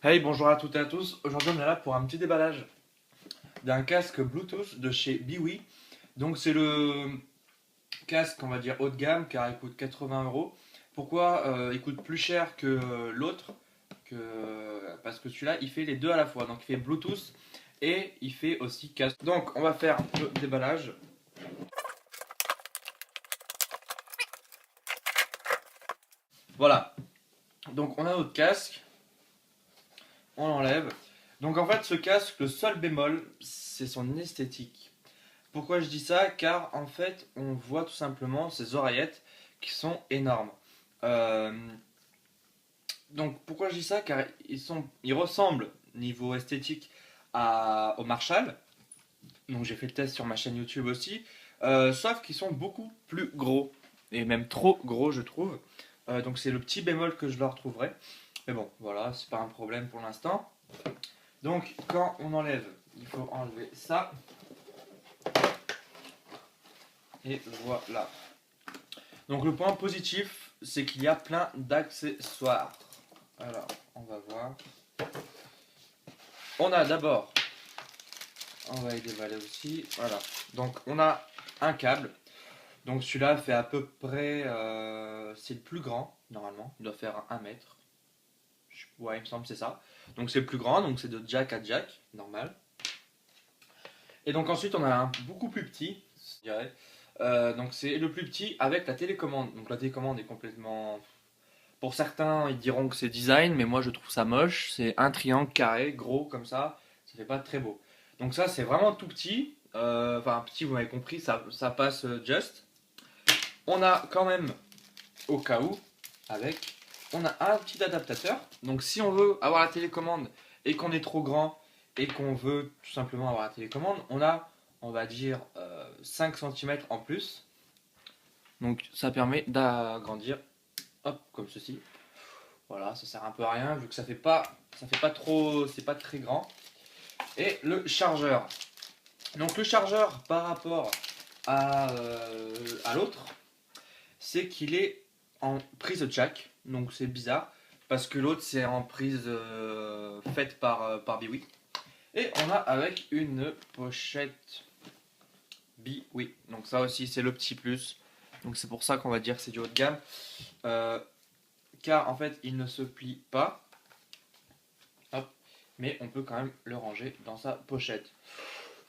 Hey, bonjour à toutes et à tous. Aujourd'hui, on est là pour un petit déballage d'un casque Bluetooth de chez Biwi. Donc, c'est le casque, on va dire, haut de gamme car il coûte 80 euros. Pourquoi il coûte plus cher que l'autre Parce que celui-là, il fait les deux à la fois. Donc, il fait Bluetooth et il fait aussi casque. Donc, on va faire le déballage. Voilà. Donc, on a notre casque. On l'enlève. Donc, en fait, ce casque, le seul bémol, c'est son esthétique. Pourquoi je dis ça? Car en fait, on voit tout simplement ces oreillettes qui sont énormes. Euh, donc pourquoi je dis ça? Car ils ressemblent niveau esthétique au Marshall. Donc j'ai fait le test sur ma chaîne YouTube aussi. Sauf qu'ils sont beaucoup plus gros et même trop gros, je trouve. Donc c'est le petit bémol que je leur trouverai. Mais bon, voilà, c'est pas un problème pour l'instant. Donc quand on enlève, il faut enlever ça. Et voilà. Donc le point positif, c'est qu'il y a plein d'accessoires. Alors, on va voir. On a d'abord, on va y dévaler aussi. Voilà. Donc on a un câble. Donc celui-là fait à peu près, c'est le plus grand normalement. Il doit faire 1 mètre. Ouais, il me semble que c'est ça. Donc c'est le plus grand. Donc c'est de jack à jack, normal. Et donc ensuite on a un beaucoup plus petit, je dirais. Donc c'est le plus petit avec la télécommande. Donc la télécommande est complètement. Pour certains, ils diront que c'est design, mais moi je trouve ça moche. C'est un triangle carré, gros comme ça fait pas très beau. Donc ça, c'est vraiment tout petit. Enfin, petit, vous m'avez compris, ça passe just. On a quand même, au cas où, avec, on a un petit adaptateur. Donc si on veut avoir la télécommande et qu'on est trop grand et qu'on veut tout simplement avoir la télécommande, on a, on va dire, 5 cm en plus. Donc ça permet d'agrandir, hop, comme ceci. Voilà, ça sert un peu à rien vu que ça fait pas trop, c'est pas très grand. Et le chargeur. Donc le chargeur par rapport à l'autre, c'est qu'il est en prise jack. Donc c'est bizarre parce que l'autre c'est en prise faite par Biwi. Et on a avec une pochette Biwi. Donc ça aussi c'est le petit plus. Donc c'est pour ça qu'on va dire que c'est du haut de gamme. Euh, Car en fait il ne se plie pas. Hop. Mais on peut quand même le ranger dans sa pochette.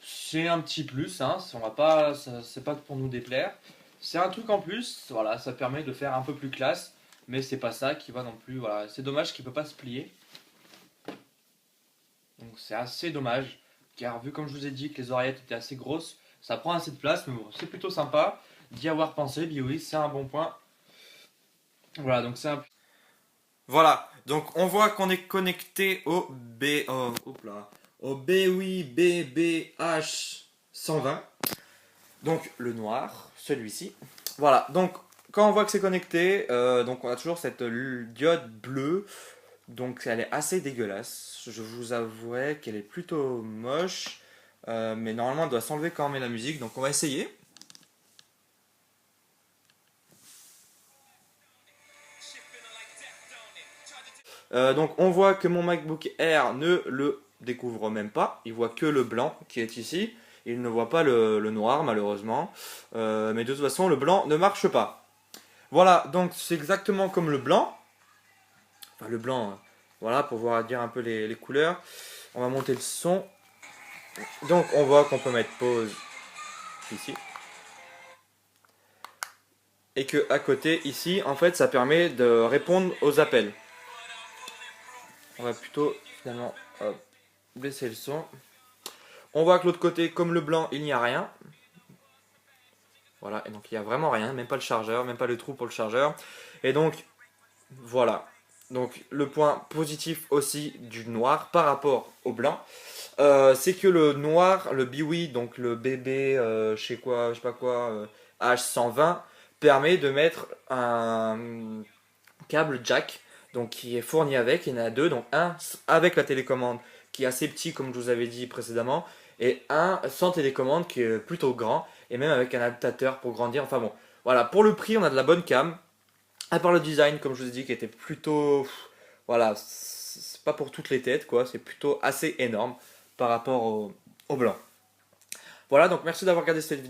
C'est un petit plus, hein, on va pas, c'est pas pour nous déplaire. C'est un truc en plus, voilà, ça permet de faire un peu plus classe, mais c'est pas ça qui va non plus. Voilà, c'est dommage qu'il peut pas se plier. Donc c'est assez dommage, car vu comme je vous ai dit que les oreillettes étaient assez grosses, ça prend assez de place, mais bon, c'est plutôt sympa d'y avoir pensé. Bien oui, c'est un bon point. Voilà, donc c'est un. Voilà, donc on voit qu'on est connecté au BWI BBH 120. Donc le noir, celui-ci. Voilà, donc quand on voit que c'est connecté, donc on a toujours cette diode bleue. Donc elle est assez dégueulasse. Je vous avouerai qu'elle est plutôt moche. Mais normalement elle doit s'enlever quand on met la musique. Donc on va essayer. Donc on voit que mon MacBook Air ne le découvre même pas. Il voit que le blanc qui est ici. Il ne voit pas le noir malheureusement. Mais de toute façon le blanc ne marche pas. Voilà, donc c'est exactement comme le blanc. Enfin le blanc, voilà, pour voir dire un peu les couleurs. On va monter le son. Donc on voit qu'on peut mettre pause ici. Et que à côté ici, en fait, ça permet de répondre aux appels. On va plutôt finalement baisser le son. On voit que l'autre côté, comme le blanc, il n'y a rien. Voilà, et donc il n'y a vraiment rien, même pas le chargeur, même pas le trou pour le chargeur. Et donc, voilà. Donc le point positif aussi du noir par rapport au blanc, c'est que le noir, le Biwi, donc le BB, je sais quoi, je sais pas quoi, H120, permet de mettre un câble jack, donc qui est fourni avec. Il y en a deux, donc un avec la télécommande qui est assez petit comme je vous avais dit précédemment, et un sans télécommande qui est plutôt grand, et même avec un adaptateur pour grandir. Enfin bon, voilà, pour le prix on a de la bonne cam, à part le design comme je vous ai dit qui était plutôt, voilà, c'est pas pour toutes les têtes, quoi. C'est plutôt assez énorme par rapport au blanc. Voilà, donc merci d'avoir regardé cette vidéo.